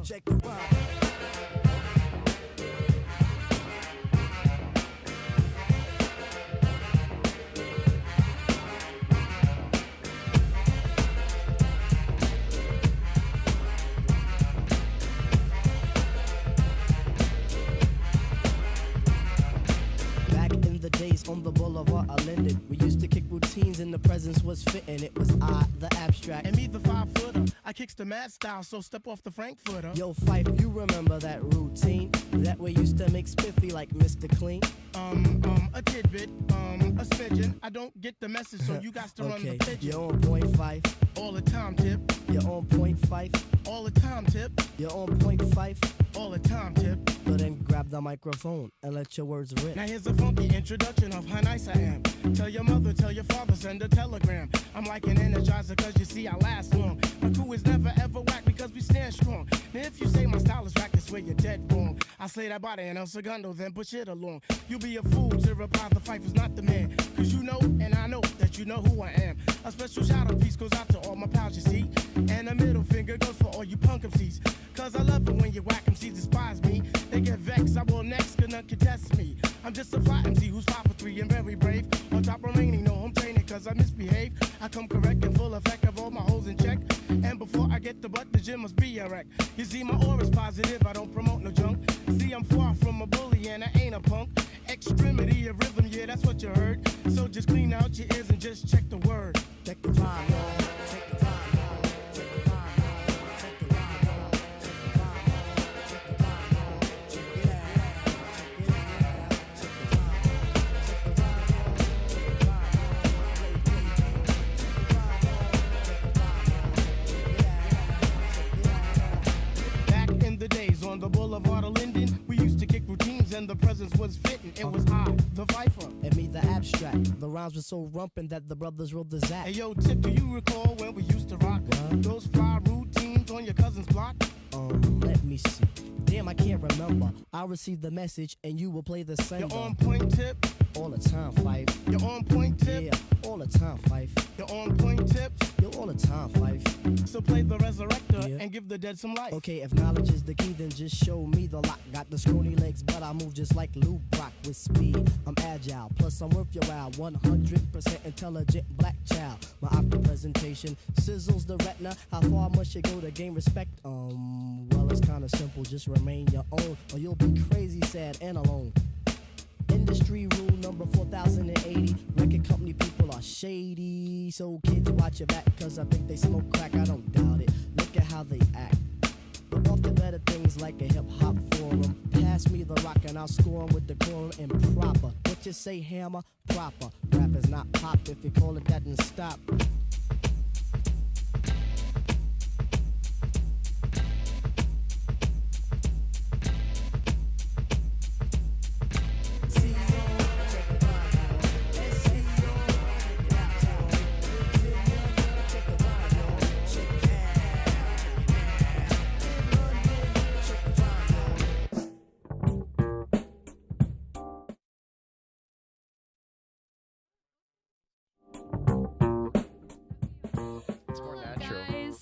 Check the ride. Days on the boulevard of Linden. We used to kick routines and the presence was fitting. It was I, the abstract. And me, the 5-footer. I kicks the mad style, so step off the Frankfurter. Yo, Fife, you remember that routine? That we used to make spiffy like Mr. Clean? A tidbit, a smidgen. I don't get the message, so you got to run the pigeon. You're on point, Fife. All the time, Tip. You're on point, Fife. All the time, Tip. You're on point, Fife. All the time, Tip. So then grab the microphone and let your words rip. Now here's a funky introduction of how nice I am. Tell your mother, tell your father, send a telegram. I'm like an energizer cause you see I last long. My crew is never ever whack because we stand strong. Now if you say my style is whack, that's where you're dead wrong. I slay that body and El Segundo, then push it along. You'll be a fool to reply the fight was not the man. Cause you know and I know that you know who I am. A special shout out piece goes out to all my pals you see. And a middle finger goes for all you punk MCs. Cause I love it when you whack MCs despise me. They get vexed, I will next, cause none contest me. I'm just a fly MC who's 5 for 3 and very brave. On top remaining, no home training cause I misbehave. I come correct and full effect of all my hoes in check. And before I get the butt, the gym must be a wreck. You see my aura's positive, I don't promote no junk. See I'm far from a bully and I ain't a punk. Extremity of rhythm, yeah that's what you heard. So just clean out your ears and just check the word. Check the rhyme, y'all. Check the rhyme. On the boulevard of Linden, we used to kick routines and the presence was fitting. It was I, the Viper. And me, the abstract. The rhymes were so rumpin' that the brothers wrote the Zach. Hey yo, Tip, do you recall when we used to rock those fly routines on your cousin's block? Let me see. Damn, I can't remember. I'll receive the message and you will play the sender. You're on point, Tip. All the time, Fife. You're on point, Tip. Yeah, all the time, Fife. You're on point, Tip. You're all the time, Fife. So play the resurrector and give the dead some life. Okay, if knowledge is the key, then just show me the lock. Got the scrawny legs, but I move just like Lou Brock with speed. I'm agile, plus I'm worth your while. 100% intelligent black child. My optic presentation sizzles the retina. How far must you go to gain respect? Well, it's kinda simple. Just remain your own, or you'll be crazy, sad, and alone. Industry rule number 4080. Record company people are shady. So kids watch your back, cause I think they smoke crack. I don't doubt it. Look at how they act. But off the better things like a hip-hop forum. Pass me the rock and I'll score 'em with decorum and proper. What you say, hammer? Proper. Rap is not pop. If you call it that, then stop.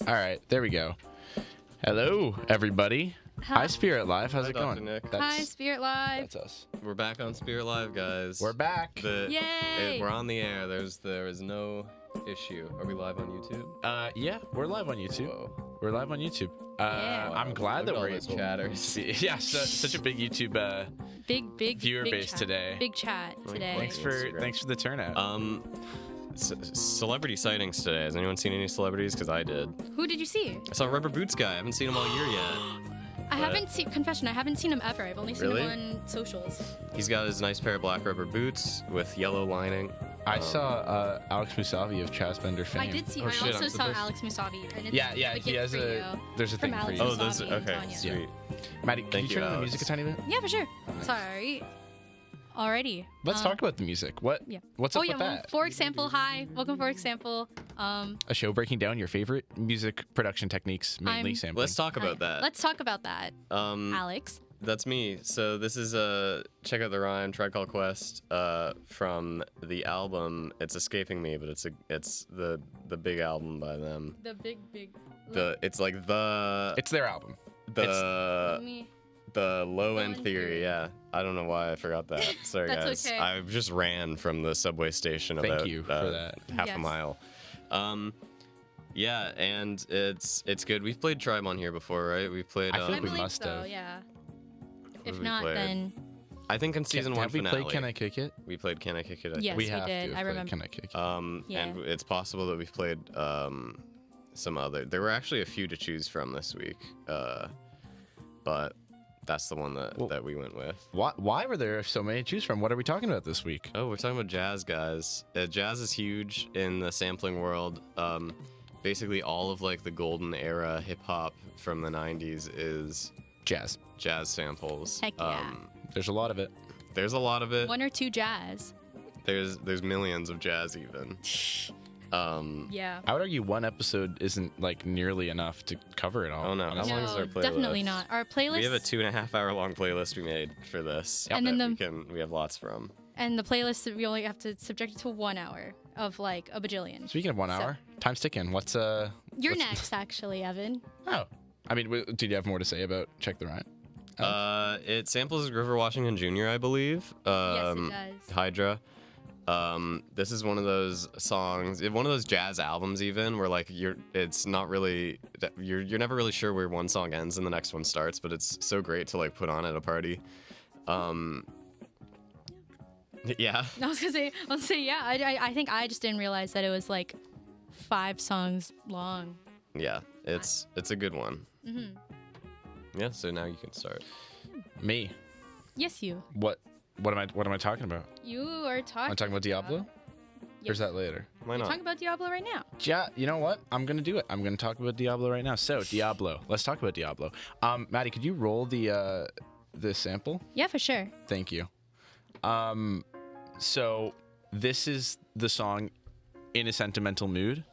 All right, there we go. Hello, everybody. Hi, Spirit Live. How's it Dr. going? Nick. Hi, Spirit Live. That's us. We're back on Spirit Live, guys. We're back. Yay! We're on the air. There is no issue. Are we live on YouTube? Yeah, we're live on YouTube. Whoa. We're live on YouTube. Yeah. I'm glad that Look at we're all those able. chatters. Yeah, such a big YouTube Big viewer big base chat. today. Big chat today. Thanks for the turnout. Celebrity sightings today. Has anyone seen any celebrities? Because I did. Who did you see? I saw Rubber Boots guy. I haven't seen him all year yet. I haven't seen, confession, I haven't seen him ever. I've only seen Really? him on socials. He's got his nice pair of black rubber boots with yellow lining. I saw Alex Musavi of Chaz Bender fame. I did see, Oh, I shit, also I'm saw supposed- Alex Musavi. And it's Yeah, like he it has for a. you. There's a From thing for Alex you. Oh, those. Musavi and Okay, Tanya. sweet. Maddie, can Thank you you, turn on the Alex. music a tiny bit? Yeah, for sure. Sorry. Alrighty. Let's talk about the music. What's up with well, that? For example, hi. Welcome, for example. A show breaking down your favorite music production techniques, mainly sampling. Let's talk about that. Let's talk about that, Alex. That's me. So this is check out the rhyme, Tribe Called Quest, from the album. It's escaping me, but it's the big album by them. The big. It's like the It's their album. the low end theory. Yeah, I don't know why I forgot that. Sorry That's guys. okay. I just ran from the subway station Thank about you for that. half Yes. a mile. Yeah, and it's good. We've played Tribe on here before, right? We played. I feel I like we believe must so, have. yeah. What If have we not, played? then I think in season one Have we finale. played Can I Kick It? We played Can I Kick It? I Yes, we we have did. to. I have played remember. Can I Kick It? Yeah. And it's possible that we've played some other. There were actually a few to choose from this week, but that's the one that we went with. Why were there so many to choose from? What are we talking about this week? Oh, we're talking about jazz, guys. Jazz is huge in the sampling world. Basically, all of like the golden era hip hop from the '90s is Jazz. jazz samples. Heck yeah. There's a lot of it. There's a lot of it. One or two jazz. There's millions of jazz even. Yeah. I would argue one episode isn't like nearly enough to cover it all. Oh, no. How honestly. long is our playlist? Definitely not. Our playlist. We have a 2.5 hour long playlist we made for this. And then that we have lots from. And the playlist, we only have to subject it to 1 hour of like a bajillion. Speaking of 1 hour, time's ticking. What's You're next, actually, Evan. Oh, I mean, did you have more to say about Check the Rhyme? It samples Grover Washington Jr., I believe. Yes, it does. Hydra. This is one of those songs, one of those jazz albums even, where like it's not really, you're never really sure where one song ends and the next one starts, but it's so great to like put on at a party. Yeah. I was gonna say yeah. I think I just didn't realize that it was like 5 songs long. Yeah, it's a good one. Mm-hmm. Yeah, so now you can start. Me. Yes, you. What am I talking about? You are talking. Am I talking about Diablo? Or is that later? Why You're not? talking about Diablo right now. Yeah, you know what? I'm gonna do it. I'm gonna talk about Diablo right now. So Diablo. Let's talk about Diablo. Maddie, could you roll the sample? Yeah, for sure. Thank you. So this is the song "In a Sentimental Mood"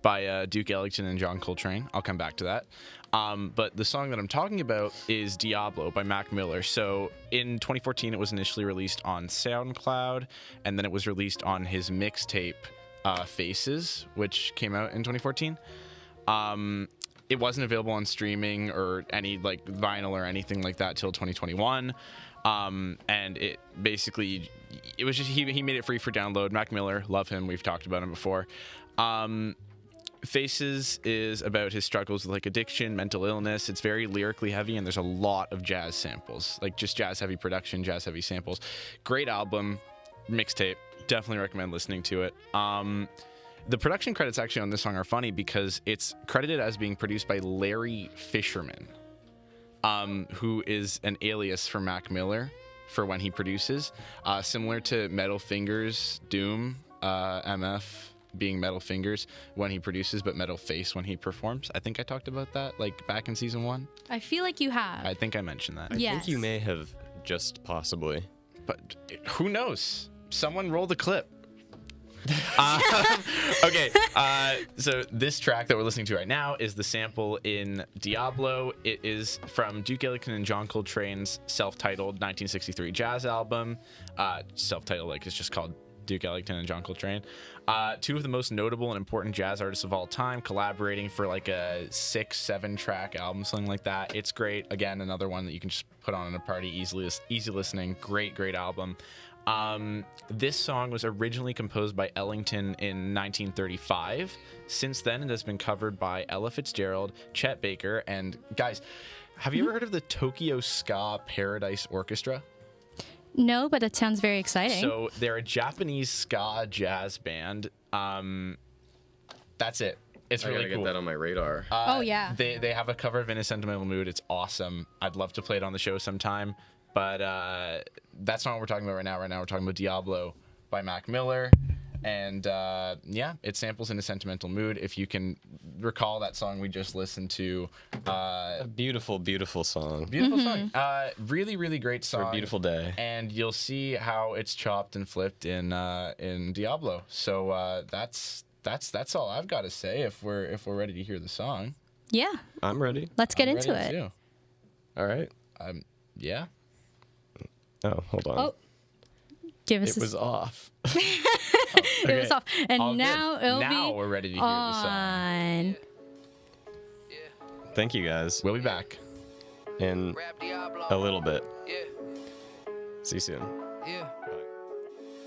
by Duke Ellington and John Coltrane. I'll come back to that. But the song that I'm talking about is Diablo by Mac Miller. So in 2014, it was initially released on SoundCloud, and then it was released on his mixtape Faces, which came out in 2014. It wasn't available on streaming or any like vinyl or anything like that till 2021. And it basically, it was just, he made it free for download. Mac Miller, love him. We've talked about him before. Faces is about his struggles with like addiction, mental illness. It's very lyrically heavy, and there's a lot of jazz samples, like just jazz heavy production, jazz heavy samples. Great album, mixtape. Definitely recommend listening to it. The production credits actually on this song are funny because it's credited as being produced by Larry Fisherman, who is an alias for Mac Miller for when he produces, similar to Metal Fingers, Doom, MF being Metal Fingers when he produces, but Metal Face when he performs. I think I talked about that like back in season 1. I feel like you have. I think I mentioned that. I Yes. think you may have just possibly. But who knows? Someone roll the clip. Okay, so this track that we're listening to right now is the sample in Diablo. It is from Duke Ellington and John Coltrane's self-titled 1963 jazz album. Self-titled, like it's just called Duke Ellington and John Coltrane. 2 of the most notable and important jazz artists of all time collaborating for like a 6-7 track album, something like that. It's great. Again, another one that you can just put on in a party, easy listening. Great album. This song was originally composed by Ellington in 1935. Since then, it has been covered by Ella Fitzgerald, Chet Baker, and guys, have you ever heard of the Tokyo Ska Paradise Orchestra? No, but that sounds very exciting. So they're a Japanese ska jazz band. That's it. It's I really gotta cool. get that on my radar. Oh, yeah. They have a cover of In a Sentimental Mood. It's awesome. I'd love to play it on the show sometime. But that's not what we're talking about right now. Right now we're talking about Diablo by Mac Miller. And yeah, it samples In a Sentimental Mood. If you can recall that song we just listened to. A beautiful, beautiful song. Beautiful song. Really great song. For a beautiful day. And you'll see how it's chopped and flipped in Diablo. So that's all I've got to say if we're ready to hear the song. Yeah. I'm ready. Let's get into Ready it. too. All right. Yeah. Oh, hold on. Oh, give us. It was off. It was off, and All now good. it'll Now be we're ready to hear the song. on. Thank you guys. We'll be back. In a little bit. See you soon. Yeah.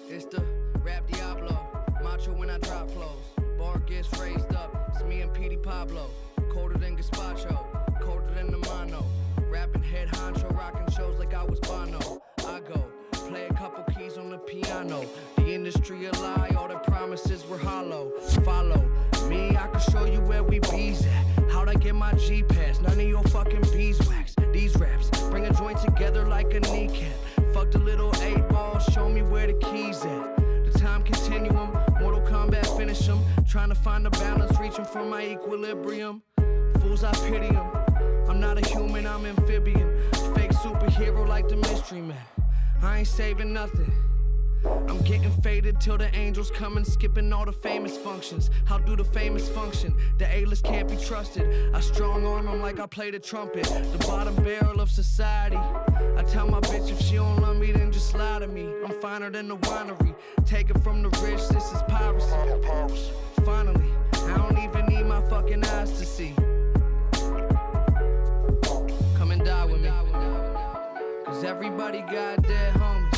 It's the rap Diablo. Macho when I drop flows. Bar gets raised up. It's me and Petey Pablo. Colder than Gazpacho. Colder than the mono. Rapping head honcho. Rocking shows like I was Bono. I go. Play a couple keys on the piano. The industry a lie. All the promises were hollow. Follow me. I can show you where we bees at. How'd I get my G pass? None of your fucking beeswax. These raps bring a joint together like a kneecap. Fuck the little 8-ball, show me where the keys at. The time continuum, Mortal Kombat finish 'em. Trying to find the balance, reaching for my equilibrium. Fools, I pity 'em. I'm not a human, I'm amphibian. Fake superhero like the Mystery Man. I ain't saving nothing. I'm getting faded till the angels come and skipping all the famous functions. How do the famous function? The A-list can't be trusted. I strong arm them like I play the trumpet. The bottom barrel of society. I tell my bitch if she don't love me, then just lie to me. I'm finer than the winery. Take it from the rich, this is piracy. Finally, I don't even need my fucking eyes to see. Come and die with me. Cause everybody got dead homies.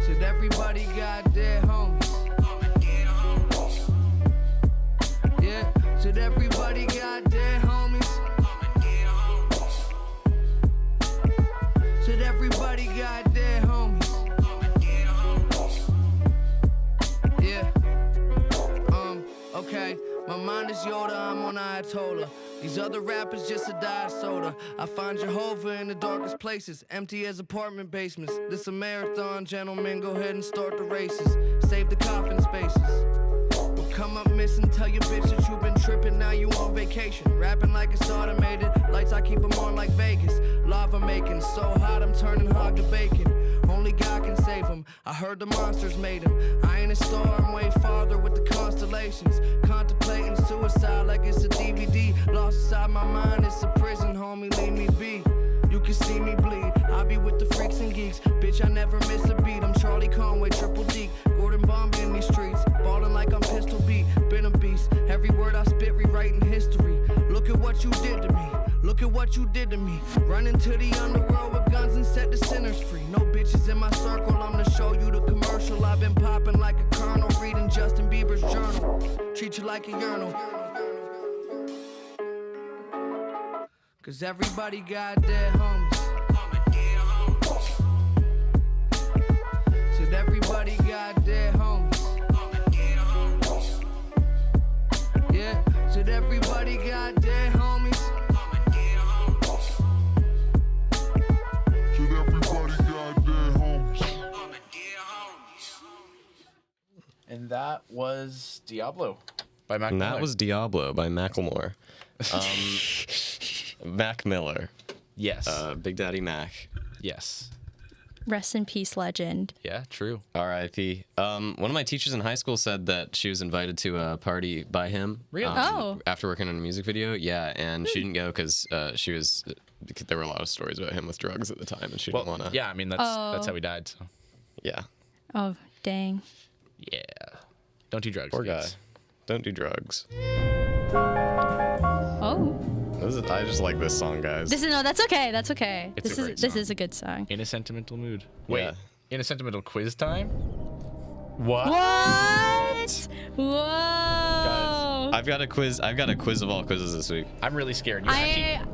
Said everybody got dead homies. Yeah, said everybody got dead homies. Said everybody got dead homies. Yeah. Okay. My mind is Yoda, I'm on Ayatollah. These other rappers just a diet soda. I find Jehovah in the darkest places, empty as apartment basements. This a marathon, gentlemen, go ahead and start the races. Save the coffin spaces. We'll come up missing, tell your bitch that you've been tripping, now you on vacation. Rapping like it's automated, lights I keep them on like Vegas. Lava making, so hot I'm turning hog to bacon. Only God can save him, I heard the monsters made him. I ain't a star, I'm way farther with the constellations. Contemplating suicide like it's a DVD. Lost inside my mind, it's a prison, homie, leave me be. You can see me bleed, I be with the freaks and geeks. Bitch, I never miss a beat, I'm Charlie Conway, triple D. Gordon Bombay in these streets, ballin' like I'm pistol beat. Been a beast, every word I spit rewriting history. Look at what you did to me, look at what you did to me. Run into the underworld with guns and set the sinners free. No bitches in my circle, I'm to show you the commercial. I've been popping like a colonel, reading Justin Bieber's journal. Treat you like a urinal. Cause everybody got dead homies. Said everybody got dead homies. Yeah, said everybody got dead homies. Said everybody got dead homies. And that was Diablo by Mac And Miller. that was Diablo by Macklemore. Mac Miller. Yes. Big Daddy Mac. Yes. Rest in peace, legend. Yeah, true. R.I.P. One of my teachers in high school said that she was invited to a party by him. Really? Oh. After working on a music video, yeah, and she didn't go because there were a lot of stories about him with drugs at the time, and she didn't want to. Yeah, I mean, that's how he died, so. Yeah. Oh, dang. Yeah. Don't do drugs, Poor guy. kids. Don't do drugs. Oh. I just like this song, guys. That's okay. That's okay. It's a great This song. is a good song. In a sentimental mood. Wait, Yeah. in a sentimental quiz time? What? What? Whoa. Guys, I've got a quiz of all quizzes this week. I'm really scared.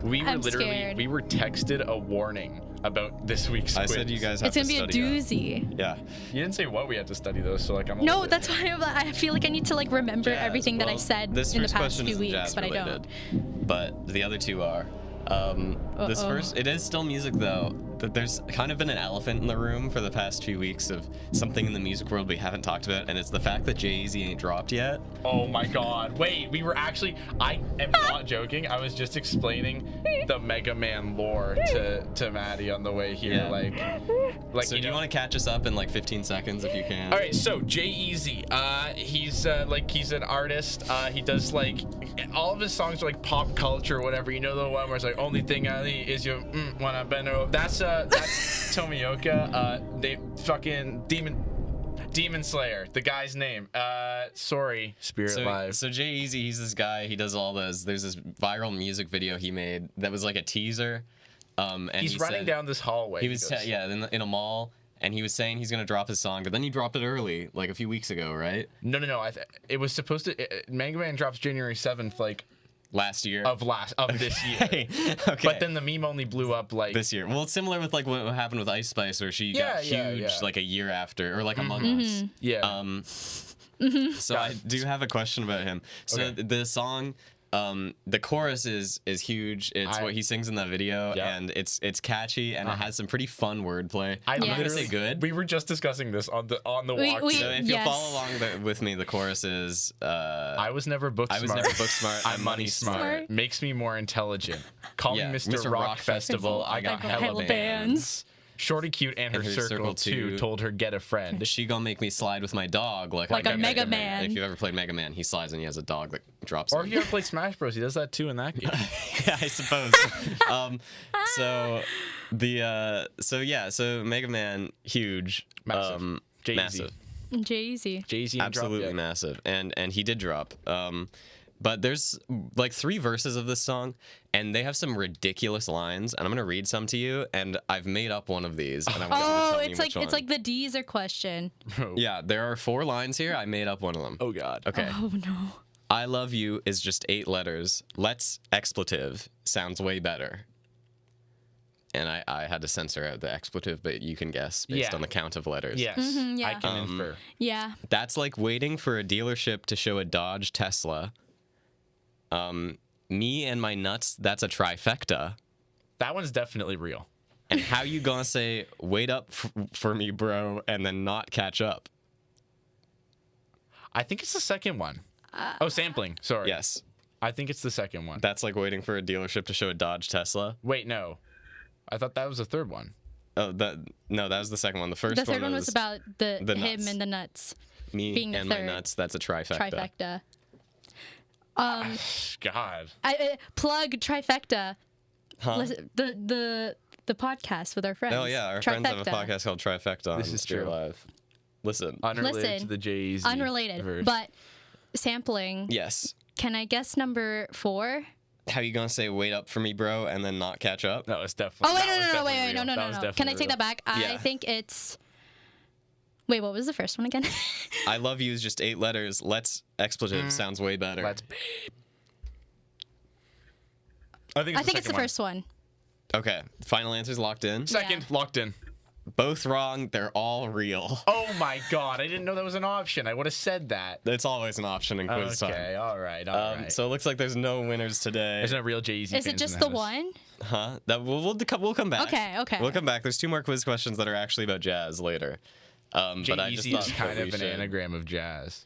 We were I'm literally, scared. we were texted a warning about this week's quiz. I said you guys have It's gonna to be a study doozy. Yeah. You didn't say what we had to study though, so like I'm. a No, little bit- that's why I feel like I need to like remember Jazz. everything that I Well, said this in the first past question few isn't weeks, jazz but I related, don't. But the other two are. This first, it is still music though. That there's kind of been an elephant in the room for the past few weeks of something in the music world we haven't talked about, and it's the fact that Jay-Z ain't dropped yet. Oh my God! Wait, we were actually. I am not joking. I was just explaining the Mega Man lore to Maddie on the way here. Yeah. Like So do you want to catch us up in like 15 seconds if you can? All right, so J-Eazy, he's an artist. He does like all of his songs are like pop culture or whatever. You know the one where it's like only thing I need is your when I bend over. That's Tomioka. They fucking Demon Slayer, the guy's name. Sorry, Spirit Live. So J-Eazy, he's this guy. He does all those. There's this viral music video he made that was like a teaser. And he's running down this hallway. He was in a mall, and he was saying he's gonna drop his song, but then he dropped it early, like a few weeks ago, right? No. It was supposed to. Mega Man drops January 7th, like last year of this year. Okay. But then the meme only blew up like this year. Well, it's similar with like what happened with Ice Spice, where she got huge like a year after, or like Among Us. Yeah. So I do have a question about him. So Okay. the song, the chorus is huge. It's what he sings in that video, and it's catchy, and it has some pretty fun wordplay. I'm not gonna say good. We were just discussing this on the walk. So if you'll follow along with me, the chorus is I was never book smart. I'm money smart. Makes me more intelligent. Call me Mr. Rock Festival. I got hella bands. Shorty Cute and her circle too told her get a friend. She gonna make me slide with my dog like a Mega Man. If you've ever played Mega Man, he slides and he has a dog that drops. Or if you ever played Smash Bros, he does that too in that game. Yeah, I suppose. So Mega Man, huge, massive, massive, J-Eazy, absolutely massive, and he did drop. But there's like 3 verses of this song, and they have some ridiculous lines, and I'm gonna read some to you. And I've made up one of these, and I want you to tell me which one. It's like the D's are question. Yeah, there are 4 lines here. I made up one of them. Oh God. Okay. Oh no. I love you is just 8 letters. Let's expletive sounds way better. And I had to censor out the expletive, but you can guess based on the count of letters. Yes, I can infer. Yeah. That's like waiting for a dealership to show a Dodge Tesla. Me and my nuts, that's a trifecta. That one's definitely real. And how you gonna say, wait up for me, bro, and then not catch up? I think it's the second one. Sampling. Sorry. Yes. I think it's the second one. That's like waiting for a dealership to show a Dodge Tesla. Wait, no. I thought that was the third one. Oh, that was the second one. The first The third one was about the him nuts. and the nuts. Me being the and my third. nuts, that's a trifecta. Trifecta. God. Plug Trifecta. Huh? Listen, the podcast with our friends. Oh yeah, our friends have a podcast called Trifecta on This is Spirit true. Live. Listen. Unrelated to the Jay-Z Unrelated, verse. but sampling. Yes. Can I guess number 4? How you gonna say wait up for me, bro, and then not catch up? No, it's definitely. Oh wait, no. Can I take that back? Yeah. I think it's. Wait, what was the first one again? I love you is just 8 letters. Let's expletive sounds way better. Let's babe. I think it's the first one. Okay, final answers locked in. Second, locked in. Both wrong. They're all real. Oh my God, I didn't know that was an option. I would have said that. It's always an option in quiz time. Okay, all right. So it looks like there's no winners today. There's no real Jay-Z. Is it just the one? Huh? That we'll come back. Okay. We'll come back. There's 2 more quiz questions that are actually about jazz later. But I just Jay-Z thought is kind that we of an should- anagram of jazz.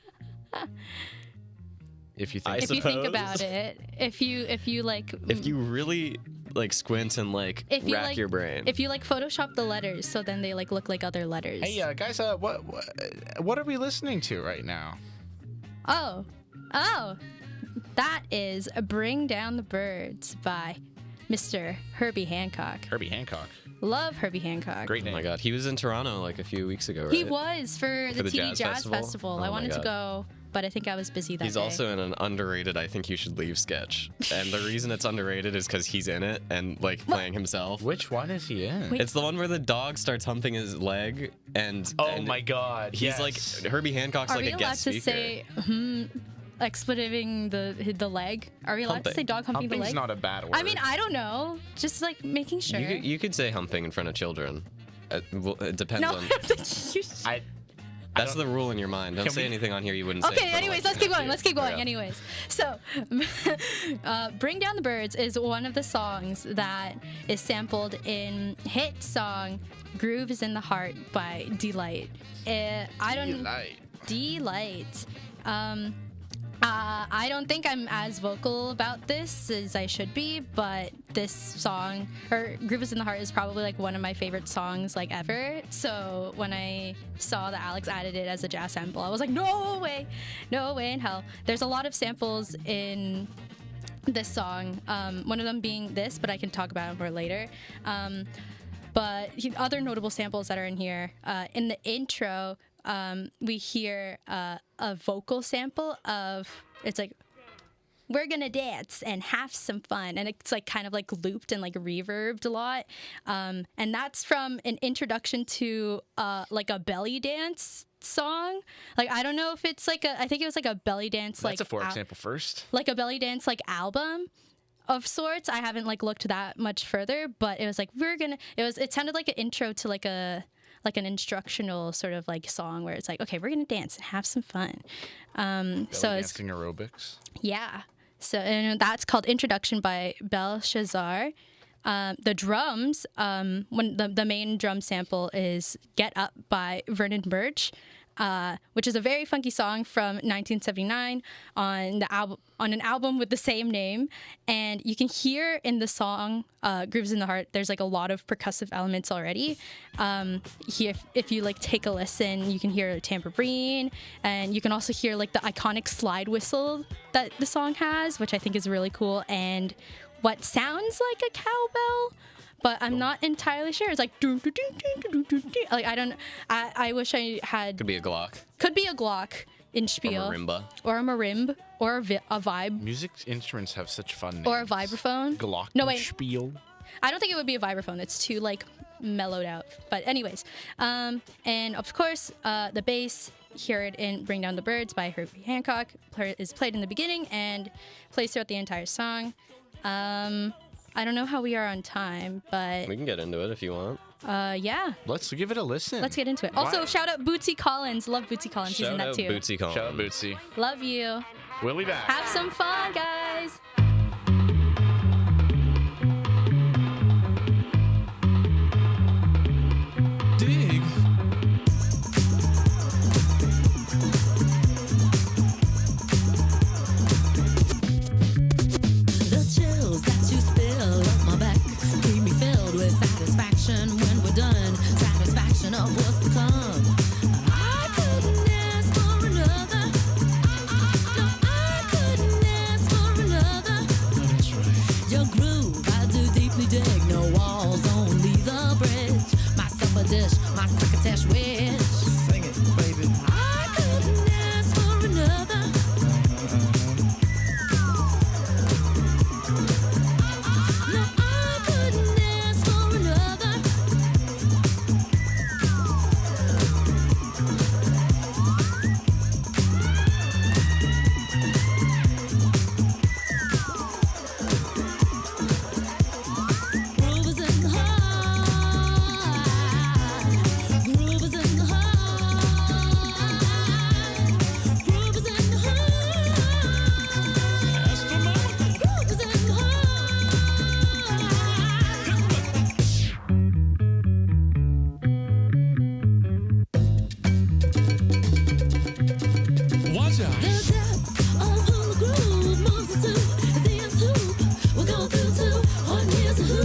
If you think. If you think suppose. about it, if you like. If you really like squint and like If you rack like, your brain. If you like Photoshop the letters, so then they like look like other letters. Hey, guys, what are we listening to right now? Oh, that is "Bring Down the Birds" by Mr. Herbie Hancock. Herbie Hancock. Love Herbie Hancock. Great Oh name. my God, he was in Toronto like a few weeks ago, right? He was for the TD Jazz Festival. Oh I my wanted to God. go, but I think I was busy that He's day. also in an underrated I Think You Should Leave sketch. And the reason it's underrated is because he's in it and like playing himself. Which one is he in? Wait. It's the one where the dog starts humping his leg and Oh and my God. he's yes. like Herbie Hancock's Are like we a allowed guest to speaker. say expletiving the leg? Are we allowed Humping. to say dog humping the Humping's leg? not a bad word. I mean, I don't know. Just like making sure. You could say humping in front of children. It depends no, on. That's the rule in your mind. Don't Can say we- anything on here you wouldn't say. Okay, in front of, anyways, like, let's keep going. nephew. Let's keep going. Yeah. Anyways, so Bring Down the Birds is one of the songs that is sampled in hit song Groove is in the Heart by Delight. Delight. I don't think I'm as vocal about this as I should be, but this song, or Groove is in the Heart, is probably like one of my favorite songs like ever. So when I saw that Alex added it as a jazz sample, I was like, no way in hell. There's a lot of samples in this song, one of them being this, but I can talk about it more later. But other notable samples that are in here, in the intro, we hear a vocal sample of, it's like, we're gonna dance and have some fun, and it's like kind of like looped and like reverbed a lot, and that's from an introduction to like a belly dance song. Like, I don't know if it's like I think it was like a belly dance, that's a for example first, like a belly dance like album of sorts. I haven't like looked that much further, but it was like it sounded like an intro to like an instructional sort of like song where it's like, okay, we're gonna dance and have some fun. So it's dancing aerobics. Yeah. So, and that's called Introduction by Belshazzar. The drums, when the main drum sample is Get Up by Vernon Burch, which is a very funky song from 1979 on an album with the same name. And you can hear in the song Grooves in the Heart, there's like a lot of percussive elements already. If you like take a listen, you can hear a tambourine, and you can also hear like the iconic slide whistle that the song has, which I think is really cool, and what sounds like a cowbell, but I'm not entirely sure. It's like like I wish I had. Could be a Glock. Could be a Glock in spiel. Or marimba. Or a marimba. Or a vibe. Music instruments have such fun names. Or a vibraphone. Glock. No, wait. Spiel. I don't think it would be a vibraphone. It's too like mellowed out. But anyways, and of course the bass. Hear it in Bring Down the Birds by Herbie Hancock is played in the beginning and plays throughout the entire song. I don't know how we are on time, but we can get into it if you want. Yeah. Let's give it a listen. Let's get into it. Also, shout out Bootsy Collins. Love Bootsy Collins. He's in that too. Bootsy Collins. Shout out Bootsy. Love you. We'll be back. Have some fun, guys. Dig. Satisfaction when we're done, satisfaction of what's to come. I couldn't ask for another. No, I couldn't ask for another. No, that's right. Your groove, I do deeply dig. No walls, only the bridge. My supper dish, my succotash wish. Sing it, baby. I couldn't ask for another. No, I couldn't ask for another. Groove is in the heart. Groove is in the heart. Groove is in the heart. Groove is in the heart. Watch out. The depth of who the groove moves us to the end hoop. We'll go through to one year's a who.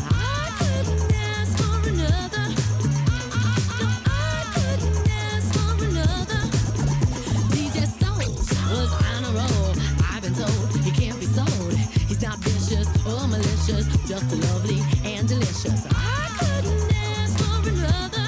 I couldn't ask for another. No, I couldn't ask for another. DJ Soul was on a roll. I've been told he can't be sold. He's not vicious or malicious, just lovely and delicious. I couldn't ask for another.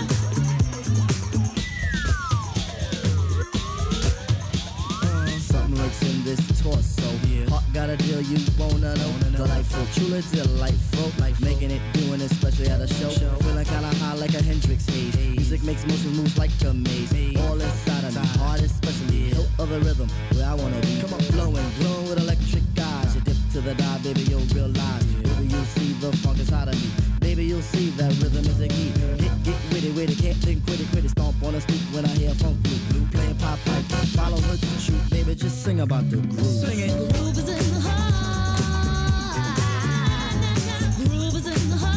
Something lurks in this torso. Heart got a deal you wanna know. Delightful, truly delightful. Making it, doing it, especially at a show. Feeling kinda high like a Hendrix haze. Music makes motion moves like a maze. All inside of me, heart especially. Hilt of the rhythm, where I wanna be. Come on, flowing, glowing with electric eyes. You dip to the dive, baby, you'll realize. Baby, you'll see the funk inside of me. Baby, you'll see that rhythm is the key. Get witty, can't think quitty. Stomp on a stoop when I hear funk blue. Playing pop pipe, follow her to shoot. Baby, just sing about the groove. Sing it. Groove is in the heart. Groove is in the heart.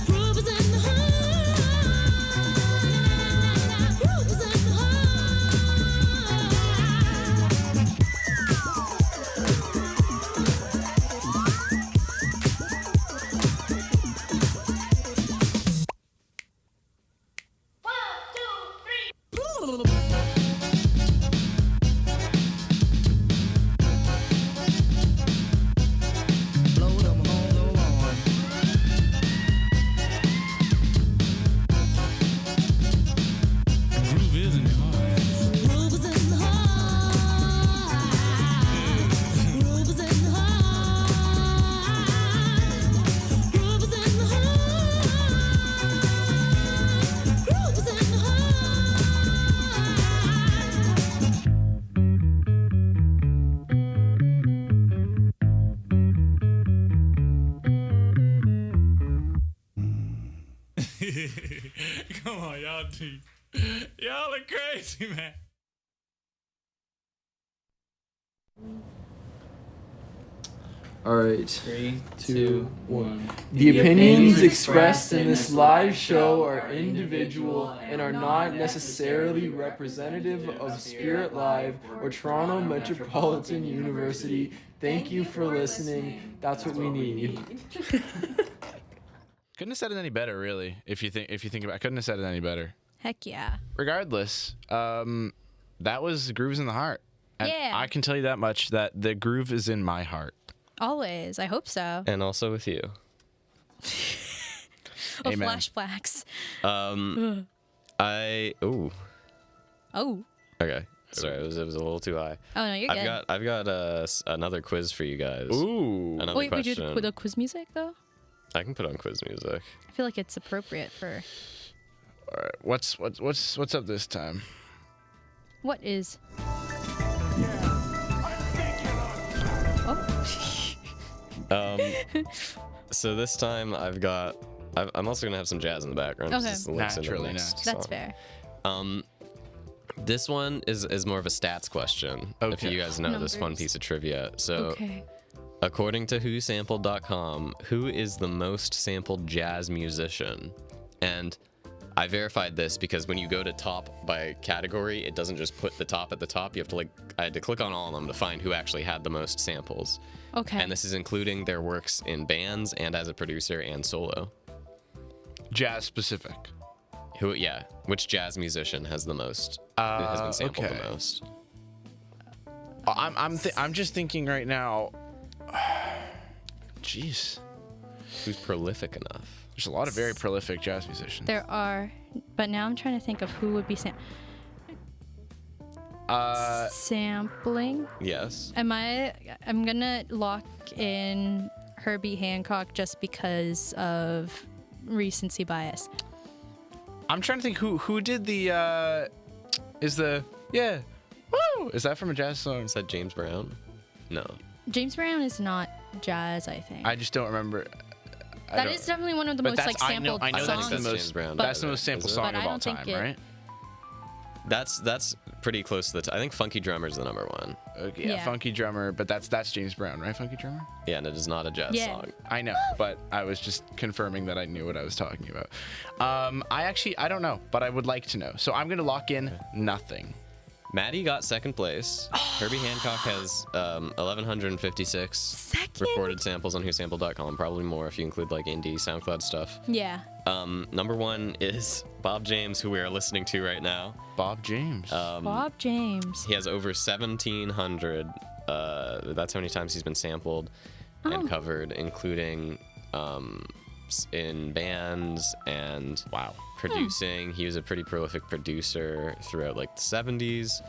Groove is in the heart. Groove is in the heart. Come on, y'all deep. Y'all are crazy, man. All right. 3, 2, 1. The opinions expressed in this live show are individual and are not necessarily representative of Spirit Live or Toronto Metropolitan University. Thank you for listening. That's what we need. Couldn't have said it any better, really. If you think about it, couldn't have said it any better. Heck yeah. Regardless, that was Grooves in the Heart. And Yeah. I can tell you that much, that the groove is in my heart. Always. I hope so. And also with you. Oh, Amen. flashbacks. Ooh. Oh. Okay. Sorry, it was a little too high. Oh, no, you're good. I've got another quiz for you guys. Ooh. Another Wait, we question. do the quiz music, though? I can put on quiz music. I feel like it's appropriate for... All right. What's up this time? What is... Oh. So this time I'm also gonna have some jazz in the background. 'cause Okay. this links into the Naturally, next That's song. fair. This one is more of a stats question. If Okay. you guys know this fun Numbers. piece of trivia. So Okay. according to whosampled.com, who is the most sampled jazz musician? And I verified this because when you go to top by category, it doesn't just put the top at the top. You have to I had to click on all of them to find who actually had the most samples. Okay. And this is including their works in bands and as a producer and solo. Jazz specific. Which jazz musician has the most? Has been sampled okay. the most? I'm just thinking right now. Jeez. Who's prolific enough? There's a lot of very prolific jazz musicians. There are, but now I'm trying to think of who would be sampling. Yes. I'm gonna lock in Herbie Hancock just because of recency bias. I'm trying to think who did the is that from a jazz song? Is that James Brown? No. James Brown is not jazz, I think. I just don't remember. That is definitely one of the most sampled I know songs. that's the most James Brown. that's the most sampled song But I of all don't think time, it- right? That's pretty close to the I think Funky Drummer's the number one. Okay, Yeah. Funky Drummer, but that's James Brown, right? Funky Drummer? Yeah, and it is not a jazz Yeah. song. I know, but I was just confirming that I knew what I was talking about. I don't know, but I would like to know. So I'm gonna lock in nothing. Maddie got second place. Herbie Hancock has 1,156 Second? recorded samples on whosampled.com. Probably more if you include indie SoundCloud stuff. Yeah. Number one is Bob James, who we are listening to right now. Bob James. Bob James. He has over 1,700. That's how many times he's been sampled and covered, including in bands and producing. He was a pretty prolific producer throughout the 70s.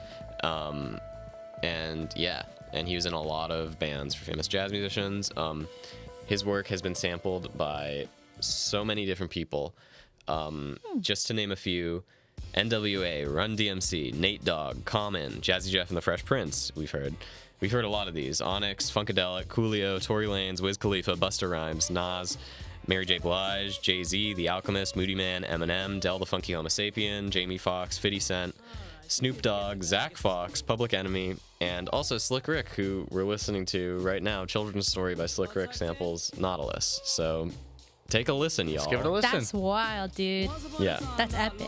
And he was in a lot of bands for famous jazz musicians. His work has been sampled by so many different people. Just to name a few: NWA, Run DMC, Nate Dogg, Common, Jazzy Jeff and the Fresh Prince. We've heard a lot of these. Onyx, Funkadelic, Coolio, Tory Lanez, Wiz Khalifa, Busta Rhymes, Nas, Mary J. Blige, Jay-Z, The Alchemist, Moody Man, Eminem, Del the Funky Homo Sapien, Jamie Foxx, 50 Cent, Snoop Dogg, Zach Fox, Public Enemy, and also Slick Rick, who we're listening to right now. Children's Story by Slick Rick samples Nautilus. So take a listen, y'all. Let's give it a listen. That's wild, dude. Yeah. That's epic.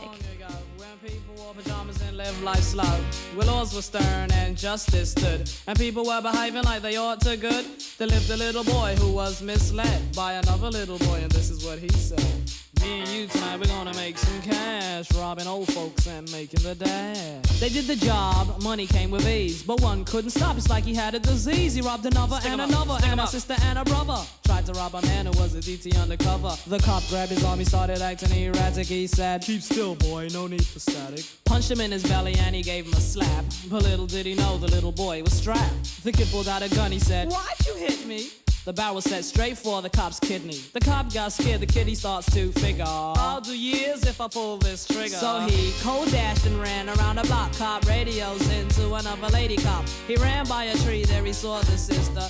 People wore pajamas and lived life slow. Where laws were stern and justice stood, and people were behaving like they ought to good. There lived a little boy who was misled by another little boy, and this is what he said: me and you tonight, we're gonna make some cash, robbing old folks and making the dash. They did the job, money came with ease, but one couldn't stop. It's like he had a disease. He robbed another and another, and a sister and a brother. Tried to rob a man who was a DT undercover. The cop grabbed his arm, he started acting erratic. He said, "Keep still, boy, no need for static." Punched him in his belly and he gave him a slap. But little did he know the little boy was strapped. The kid pulled out a gun, he said, "Why'd you hit me?" The barrel set straight for the cop's kidney. The cop got scared, the kid he starts to figure, I'll do years if I pull this trigger. So he cold dashed and ran around the block. Cop radios into another lady cop. He ran by a tree, there he saw the sister.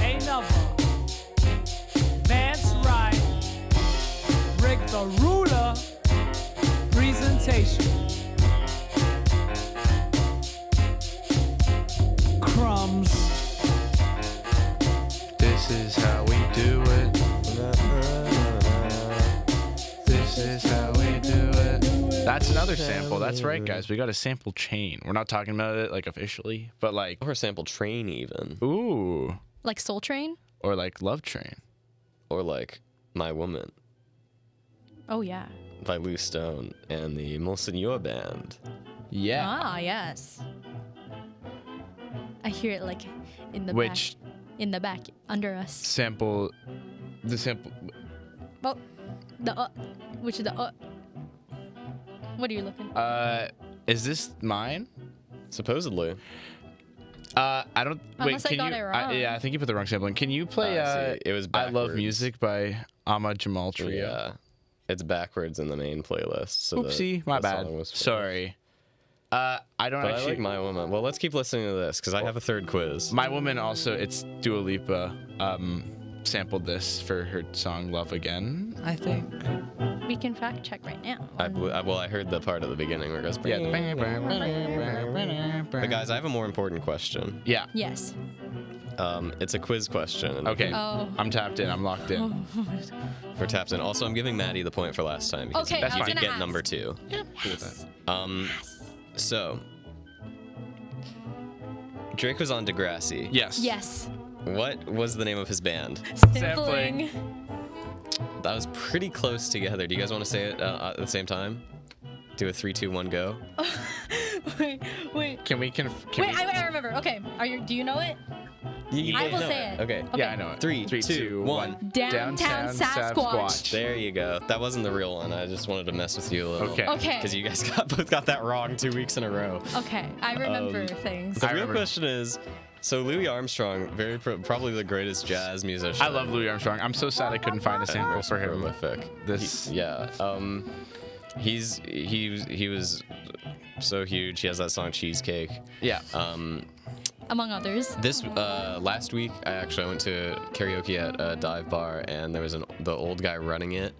Another Vance Wright, Rick the Ruler presentation. Crumbs. This is how we do it. This is how we do it. That's another sample. That's right, guys. We got a sample chain. We're not talking about it like officially, but like, Or sample train even. ooh, Like Soul Train? or like Love Train. Or like My Woman Oh, yeah. by Lou Stone and the Monseigneur Band. Yeah. Ah, yes. I hear it like in the Which back. In the back, under us. sample? The sample. Oh, the which is the What are you looking? Is this mine? Supposedly. I don't. Unless I can got you? it wrong. Yeah, I think you put the wrong sample in. Can you play? See, it was I Love backwards. Music by Ahmad Jamal Trio. Yeah. It's backwards in the main playlist. So Oopsie, my the bad. song was first. Sorry. I don't But actually. I like My Woman. Well, let's keep listening to this because I have a third quiz. My Woman also. It's Dua Lipa. Sampled this for her song Love Again, I think. We can fact check right now. I heard the part at the beginning where it goes. Yeah. But guys, I have a more important question. Yeah. Yes. It's a quiz question. Okay. Oh. I'm tapped in. I'm locked in. For tapped in. Also, I'm giving Maddie the point for last time because Okay, I was you did gonna get ask. number 2. So Drake was on Degrassi. Yes. Yes. What was the name of his band? Sampling. That was pretty close together. Do you guys want to say it at the same time? Do a 3, 2, 1, go. Wait. Can we? I remember. Okay. Do you know it? I will say it. Okay. Yeah, I know it. 3, 2, 1. Downtown Sasquatch. There you go. That wasn't the real one. I just wanted to mess with you a little. Okay. Okay. Because you guys both got that wrong 2 weeks in a row. Okay. I remember things. The I real remember. question is, so Louis Armstrong, probably the greatest jazz musician. I love Louis Armstrong. I'm so sad I couldn't find a sample for him. Prolific. This. Yeah. He was so huge. He has that song Cheesecake. Yeah. Among others. This last week, I went to karaoke at a dive bar, and there was the old guy running it,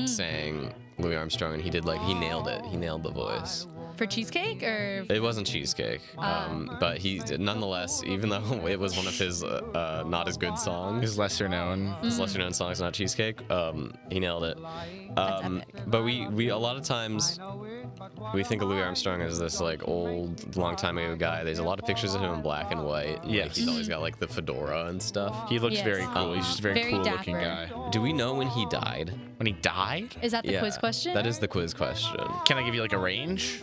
sang Louis Armstrong, and he nailed it. He nailed the voice. For cheesecake or? It wasn't cheesecake, but he nonetheless, even though it was one of his not as good songs, His lesser known. his lesser known songs, not cheesecake, he nailed it. But we a lot of times we think of Louis Armstrong as this like old, long time ago guy. There's a lot of pictures of him in black and white. Yes. Like, he's always got like the fedora and stuff. He looks Yes. very cool. He's just a very Very cool looking dapper. guy. Do we know when he died? When he died? Is that the Yeah, quiz question? That is the quiz question. Can I give you like a range?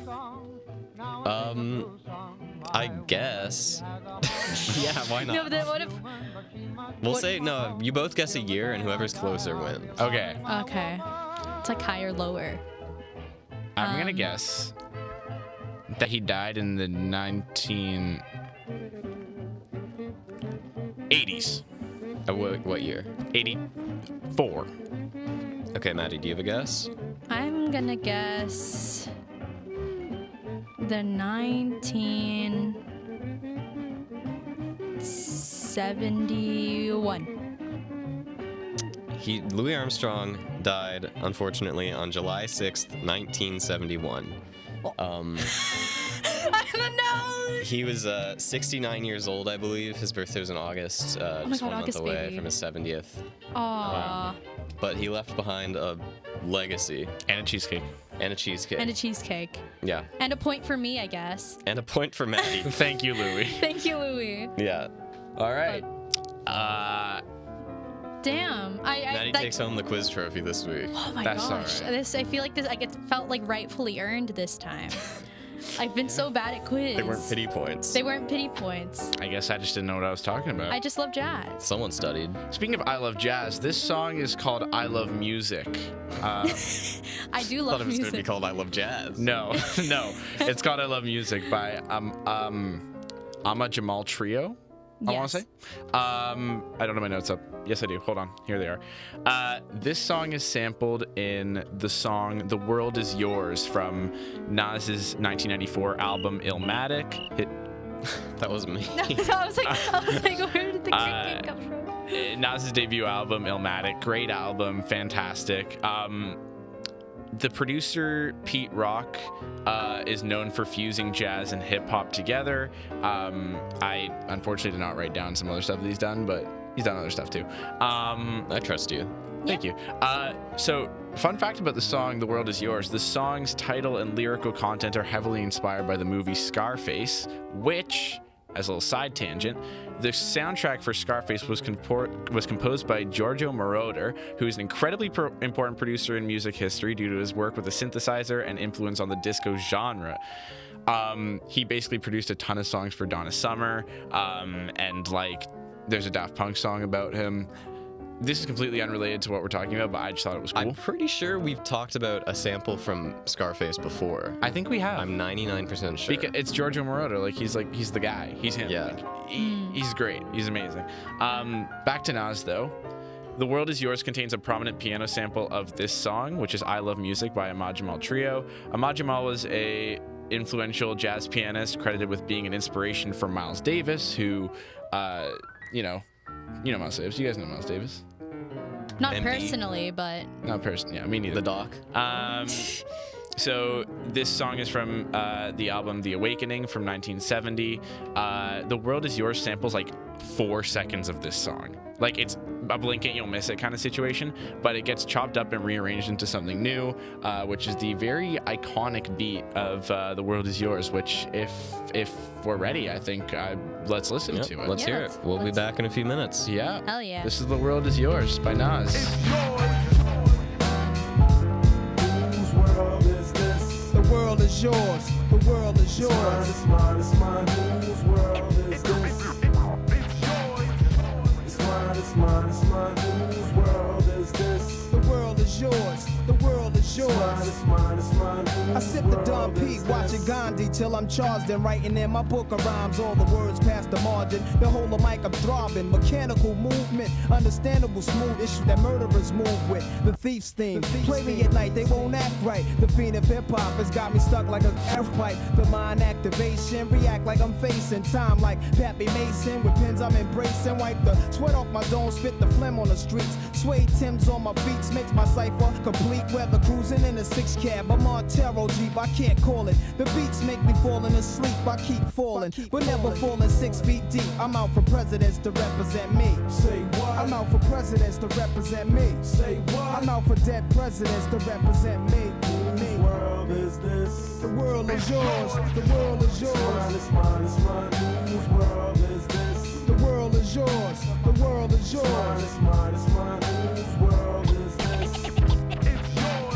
I guess. Yeah, why not? No, but then what if? We'll say no. You both guess a year, and whoever's closer wins. Okay. Okay. It's like higher, lower. I'm gonna guess that he died in the 1980s. What year? 84. Okay, Maddie, do you have a guess? I'm gonna guess the 1971. Louis Armstrong died, unfortunately, on July 6th, 1971. I don't know. He was 69 years old, I believe. His birthday was in August, my just God, 1 month August away baby. from his 70th. Aww. But he left behind a legacy And a cheesecake. and a cheesecake. And a cheesecake. Yeah. And a point for me, I guess. And a point for Maddie. Thank you, Louis. Thank you, Louis. Yeah. All right. Damn. Maddie takes home the quiz trophy this week. Oh my That's gosh. all right. I feel like this. Felt like rightfully earned this time. I've been so bad at quiz. They weren't pity points. They weren't pity points. I guess I just didn't know what I was talking about. I just love jazz. Someone studied. Speaking of I Love Jazz, this song is called I Love Music. I do I love thought it was going music. to be called I Love Jazz. No, no. It's called I Love Music by Amma Jamal Trio. I want Yes. to say. I don't know my notes up. Yes, I do. Hold on. Here they are. This song is sampled in the song "The World Is Yours" from Nas's 1994 album Illmatic. That was me. I was like, where did the cricket come from? Nas's debut album Illmatic. Great album. Fantastic. The producer, Pete Rock, is known for fusing jazz and hip hop together. I unfortunately did not write down some other stuff that he's done, but he's done other stuff too. I trust you. Thank you. So, fun fact about the song "The World Is Yours." The song's title and lyrical content are heavily inspired by the movie Scarface, which, as a little side tangent, the soundtrack for Scarface was composed by Giorgio Moroder, who is an incredibly important producer in music history due to his work with the synthesizer and influence on the disco genre. He basically produced a ton of songs for Donna Summer, and like there's a Daft Punk song about him. This is completely unrelated to what we're talking about, but I just thought it was cool. I'm pretty sure we've talked about a sample from Scarface before. I think we have. I'm 99% sure. Because it's Giorgio Moroder. He's the guy. He's him. Yeah. He's great. He's amazing. Back to Nas though. The World Is Yours contains a prominent piano sample of this song, which is I Love Music by Amma Jamal Trio. Amma Jamal was a influential jazz pianist credited with being an inspiration for Miles Davis, who, you know Miles Davis. You guys know Miles Davis? Not MD. personally, but Not personally. Yeah, me neither. The doc. So this song is from the album The Awakening from 1970. The World Is Yours samples like 4 seconds of this song. Like it's a blink and you'll miss it kind of situation, but it gets chopped up and rearranged into something new, which is the very iconic beat of The World Is Yours, which if we're ready, I think let's listen to it. Let's Yeah, hear let's- it. We'll be let's- back in a few minutes. Yeah. hell yeah. This is The World Is Yours by Nas. Whose world is this? The world is yours. The world is yours. It's mine, it's mine, it's mine. Whose world is this? It's mine, it's mine, it's mine. Whose world is this? The world is yours. The world is yours. It's mine, it's mine, it's mine. I sip the Don P, watching Gandhi till I'm charged and writing in my book of rhymes. All the words past the margin. The whole of mic I'm throbbing. Mechanical movement, understandable smooth issue that murderers move with. The thief's theme. Play me at night, they won't act right. The fiend of hip hop has got me stuck like a air pipe. The mind activation, react like I'm facing time like Pappy Mason. With pins I'm embracing, wipe the sweat off my dome, spit the phlegm on the streets. Suede Timbs on my beats makes my cipher complete. Weather cruising in a 6 cab, I'm on Taro Jeep. I can't call it falling. The beats make me falling asleep. I keep falling, but never falling 6 feet deep. I'm out for presidents to represent me. Say what? I'm out for presidents to represent me. Say what? I'm out for dead presidents to represent me. Whose world is this? The world is yours. The world is yours. It's mine, it's mine, it's mine. Whose world is this? The world is yours. The world is yours. It's mine, it's mine, it's mine. Whose world is this? It's yours.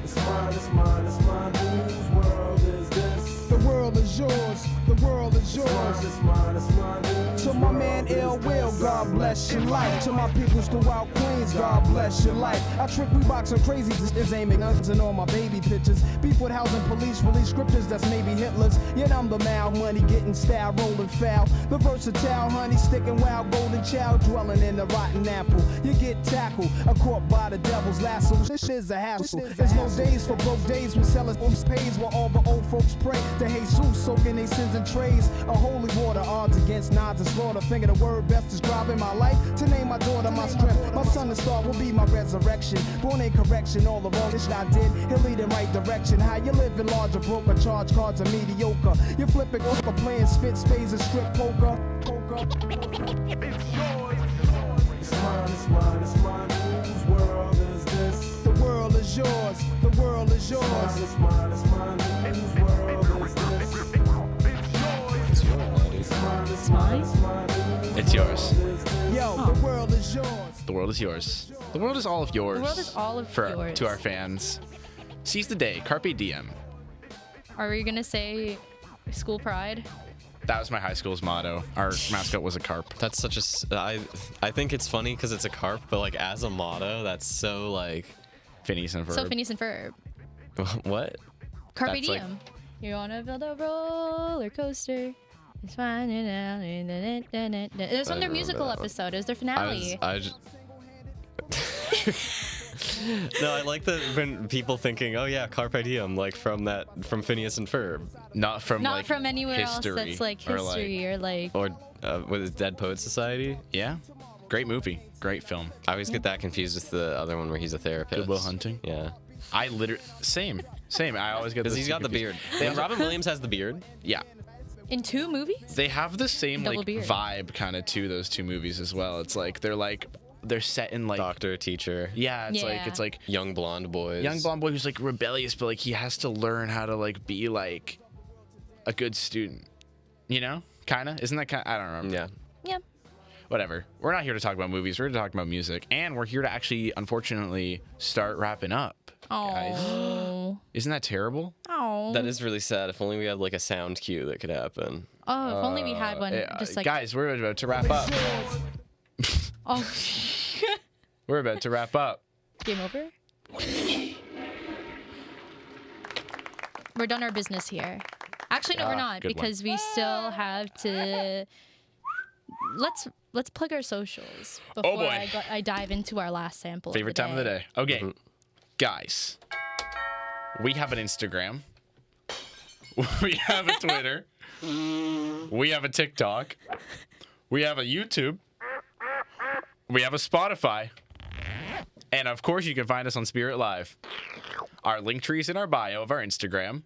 It's mine, it's mine, it's mine. Whose world is this? The world is yours. The world is yours. It's mine, it's mine, it's mine. To my man Ill Will, God bless your life. To my peoples throughout Queens, God bless your life. I trick Reeboks crazy is aiming guns and all my baby pictures. Beef with housing police, release scriptures that's maybe Hitler's. Yet I'm the mal, money getting style, rolling foul. The versatile honey sticking wild, golden child dwelling in the rotten apple. You get tackled, caught by the devil's lasso. This is a hassle. There's no days for broke days when sellers pays while all the old folks pray to Jesus, soaking their sins in trays. A holy water, odds against nods and slaughter. Finger the word best describing my life. To name my daughter my strength. My son, the star, will be my resurrection. Born in correction, all the wrong shit I did, he'll lead in right direction. How you living large or broke, or charge cards are mediocre. You flipping over, playing spit spades and strip poker. It's yours. It's mine, it's mine, it's mine. Whose world is this? The world is yours. The world is yours. It's mine, it's mine. Whose world is this? It's yours, buddy. It's mine. It's yours. Yo, the world is yours. The world is yours. The world is all of yours. The world is all of yours. To our fans. Seize the day. Carpe diem. Are we gonna say school pride? That was my high school's motto. Our mascot was a carp. That's such a. I think it's funny because it's a carp, but like as a motto, that's so like. Phineas and Ferb. So Phineas and Ferb. What? Carpe That's like- diem. You wanna build a roller coaster? It's fine. It was on their musical episode. It was their finale. I just. No, I like that when people thinking, oh yeah, Carpe Diem, like from Phineas and Ferb. Not from Not like from anywhere history, else that's like history or like. Or what is Dead Poets Society? Yeah. Great movie. Great film. I always get that confused with the other one where he's a therapist. Good Will Hunting. Yeah. I literally same. I always get Because this he's got the beard. And Robin Williams has the beard. Yeah. In 2 movies? They have the same Double like beard. vibe kind of to those 2 movies as well. It's like they're set in like Doctor, teacher. Yeah, Yeah. it's like Young blonde boys. young blonde boy who's like rebellious, but like he has to learn how to like be like a good student. You know? Kinda? Isn't that I don't remember. Yeah. Yeah. Whatever. We're not here to talk about movies. We're here to talk about music. And we're here to actually, unfortunately, start wrapping up. Guys. Oh. Isn't that terrible? Oh. That is really sad. If only we had like a sound cue that could happen. Oh, if only we had one. Just like. Guys, we're about to wrap up. Oh. We're about to wrap up. Game over? We're done our business here. Actually, no, we're not, good one. because we still have to. Let's plug our socials before boy. I dive into our last sample. Favorite time of the day. Okay. Guys, we have an Instagram. We have a Twitter. We have a TikTok. We have a YouTube. We have a Spotify. And of course, you can find us on Spirit Live. Our link tree is in our bio of our Instagram.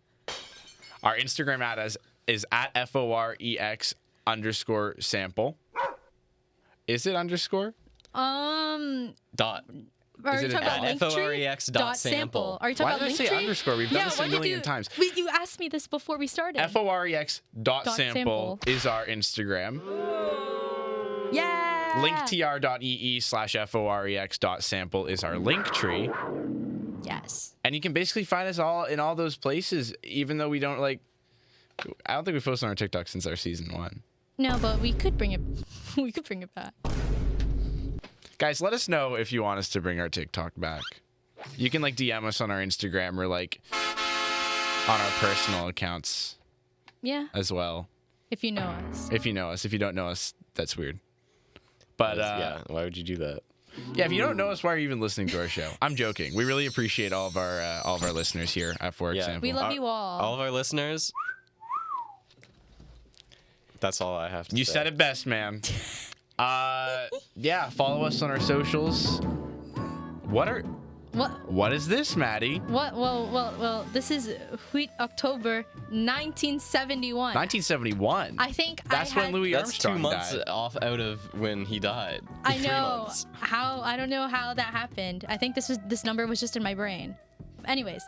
Our Instagram is at FOREX_sample. Is it underscore? Dot. Are Is you it talking at about Linktree? FOREX.sample. Are you talking Why about did I say Linktree? underscore? We've done this a million times. You asked me this before we started. FOREX.sample is our Instagram. Yeah. linktr.ee/FOREX.sample is our link tree. Yes. And you can basically find us all in all those places, even though we don't like. I don't think we've posted on our TikTok since our season 1. No, but we could bring it. We could bring it back. Guys, let us know if you want us to bring our TikTok back. You can like DM us on our Instagram or like on our personal accounts Yeah. as well. If you know us. If you know us. If you don't know us, that's weird. But Yeah, why would you do that? yeah, if you don't know us, why are you even listening to our show? I'm joking. We really appreciate all of our listeners here at For Yeah. Example. We love you all. All of our listeners. That's all I have to say. You said it best, man. Yeah, follow us on our socials. What are What is this, Maddie? What? Well. This is Wheat October 1971. 1971. I think that's I when had, Louis That's Armstrong 2 months died. off out of when he died. I 3 know months. I don't know how that happened. I think this number was just in my brain. Anyways,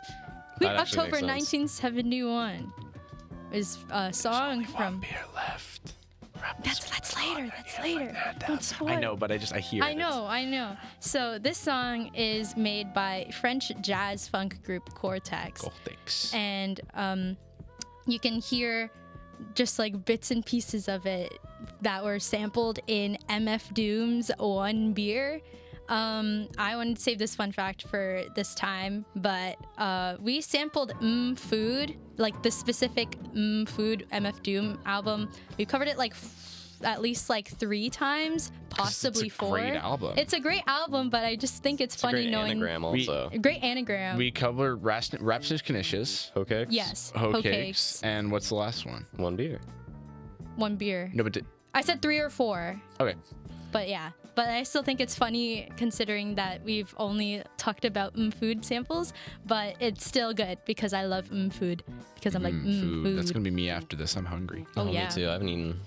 Wheat That actually October makes sense. 1971 is a song from. Beer left. That's later. That's later. Don't spoil. I know, but I hear it. I know. So this song is made by French jazz funk group Cortex. Cool, thanks. And you can hear just like bits and pieces of it that were sampled in MF Doom's One Beer. I wanted to save this fun fact for this time, but we sampled Food, like the specific Food MF Doom album. We covered it like at least like 3 times, possibly 4. Great album. It's a great album, but I just think it's funny a great knowing anagram also. a great anagram. We covered Raps's Knishes, Hoe cakes? Yes, Hoe Hoe cakes, Cakes. and what's the last one? One beer. One Beer. No, but I said 3 or 4. okay. But yeah, but I still think it's funny considering that we've only talked about food samples, but it's still good because I love food because I'm like food. That's gonna be me after this. I'm hungry. Oh, yeah. Me too. I haven't eaten.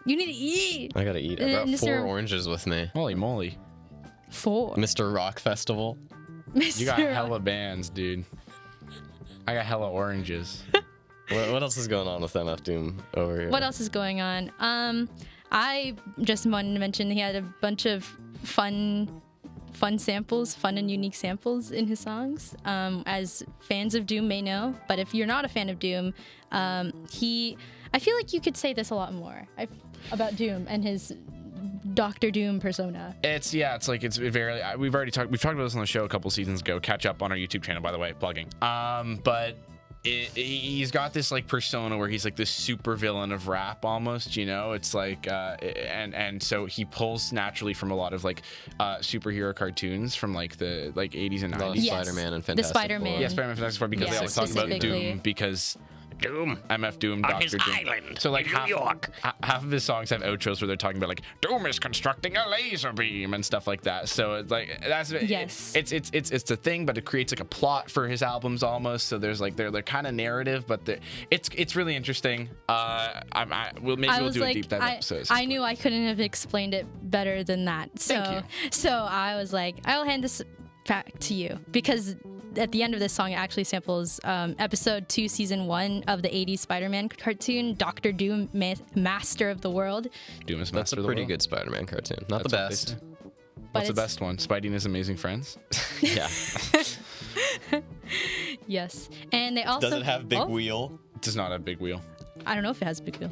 You need to eat. I gotta eat. I brought Mr. 4 oranges with me. Holy moly! 4. Mr. Rock Festival. You got hella bands, dude. I got hella oranges. What else is going on with MF Doom over here? What else is going on? I just wanted to mention he had a bunch of fun samples, fun and unique samples in his songs, as fans of Doom may know. But if you're not a fan of Doom, I feel like you could say this a lot more about Doom and his Dr. Doom persona. It's very. We've talked about this on the show a couple seasons ago. Catch up on our YouTube channel, by the way, plugging. But he's got this like persona where he's like this super villain of rap almost, you know. It's like and so he pulls naturally from a lot of like superhero cartoons from like the 80s and 90s. Yes. Spider-Man and The Fantastic Spider-Man. Four. Yeah, Spider-Man Fantastic Four, because Yeah, they always talk about specifically. Doom because Doom, MF Doom, Dr. Doom. So like half of his songs have outros where they're talking about like Doom is constructing a laser beam and stuff like that. So it's like that's Yes. it's the thing, but it creates like a plot for his albums almost. So there's like they're kind of narrative, but it's really interesting. We'll do a deep dive episode. I knew I couldn't have explained it better than that. So I was like, I'll hand this back to you because at the end of this song it actually samples episode 2 season 1 of the 80s Spider-Man cartoon, Dr. Doom, Master of the World. Doom is That's Master a of the pretty World. good Spider-Man cartoon. Not the That's what they best. say. But What's the it's- best one? Spidey and His Amazing Friends. Yeah. Yes. And they also Does it have big Oh, wheel? It does not have big wheel. I don't know if it has a big wheel.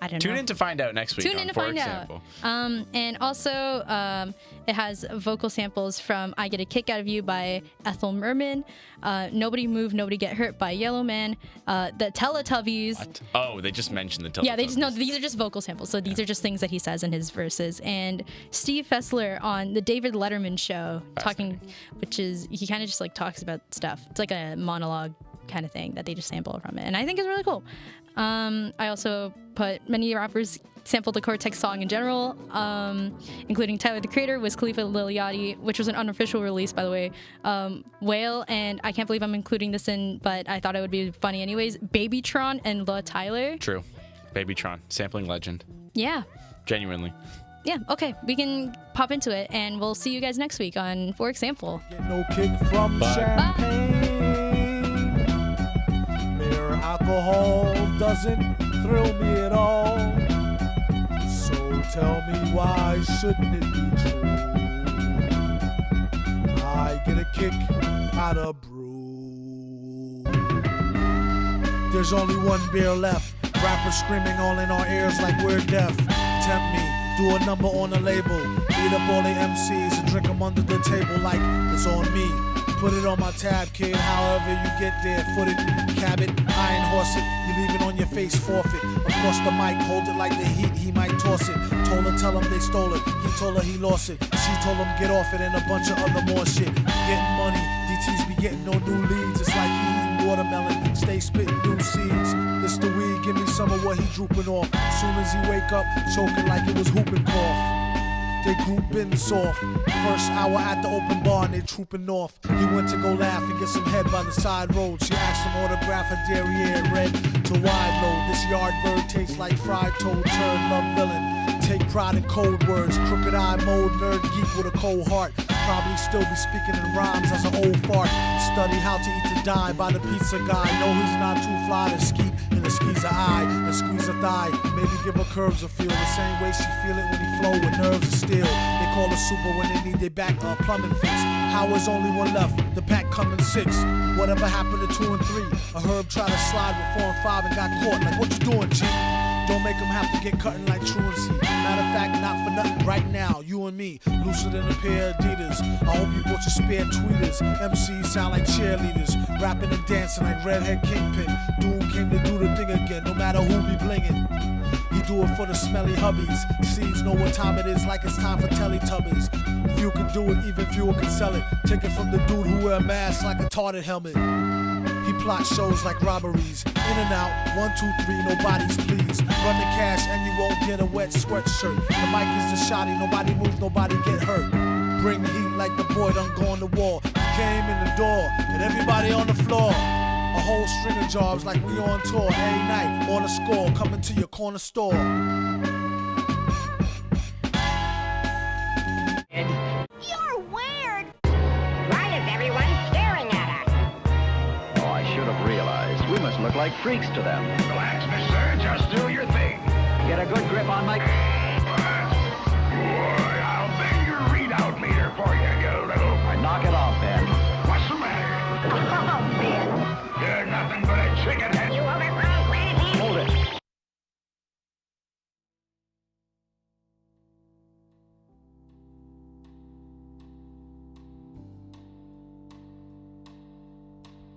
I don't know. Tune in to find out next week. Tune in to for find example. out. And also, it has vocal samples from "I Get a Kick Out of You" by Ethel Merman, "Nobody Move, Nobody Get Hurt" by Yellow Man, the Teletubbies. What? Oh, they just mentioned the Teletubbies. Yeah, they just know these are just vocal samples, so these are just things that he says in his verses. And Steve Fessler on the David Letterman show, which is he kind of just like talks about stuff. It's like a monologue kind of thing that they just sample from it, and I think it's really cool. I also put many rappers sampled the Cortex song in general, including Tyler the Creator, Wiz Khalifa, Lil Yachty, which was an unofficial release, by the way, Whale, and I can't believe I'm including this in, but I thought it would be funny anyways, Babytron and La Tyler. True. Babytron, sampling legend. Yeah. Genuinely. Yeah, okay, we can pop into it, and we'll see you guys next week on For Example. Get no kick from champagne. Mere alcohol doesn't thrill me at all. So tell me, why shouldn't it be true? I get a kick out of brew. There's only one beer left. Rappers screaming all in our ears like we're deaf. Tempt me, do a number on a label. Beat up all the MCs and drink them under the table like it's on me. Put it on my tab, kid, however you get there. Foot it, cab it, iron horse it. You leave it on your face, forfeit. Across the mic, hold it like the heat, he might toss it. Told her, tell him they stole it. He told her he lost it. She told him get off it and a bunch of other more shit. Getting money, DTs be getting no new leads. It's like he eating watermelon, stay spitting new seeds. It's the weed, give me some of what he drooping off. Soon as he wake up, choking like it was whooping cough. They group been soft. First hour at the open bar and they trooping north. He went to go laugh and get some head by the side road. She asked him autograph her derriere red to wide load. This yard bird tastes like fried toad, turd, love villain. Take pride in cold words, crooked eye mode, nerd geek with a cold heart. Probably still be speaking in rhymes as an old fart. Study how to eat to die by the pizza guy. No, he's not too fly to skeet in the squeeze a eye and squeeze a thigh. Maybe give her curves a feel the same way she feel it when he flow with nerves of steel. They call her super when they need their back plumbing fix. How is only one left? The pack coming 6. Whatever happened to 2 and 3? A herb tried to slide with 4 and 5 and got caught. Like what you doing, G? Don't make them have to get cutting like truancy. Matter of fact, not for nothing right now. You and me, looser than a pair of Adidas. I hope you bought your spare tweeters. MCs sound like cheerleaders, rapping and dancing like Redhead Kingpin. Doom came to do the thing again, no matter who be blingin'. He do it for the smelly hubbies. Seeds know what time it is, like it's time for Teletubbies. Few can do it, even fewer can sell it. Take it from the dude who wear a mask like a tarted helmet. He plots shows like robberies. In and out, 1, 2, 3, nobody's pleased. Run the cash and you won't get a wet sweatshirt. The mic is the shotty, nobody moves, nobody get hurt. Bring the heat like the boy done go on the wall. He came in the door and everybody on the floor. A whole string of jobs like we on tour. Every night on a score, coming to your corner store. You're weird. Why is everyone staring at us? Oh, I should have realized. We must look like freaks to them. Relax, mister. Just do your thing. Get a good grip on my...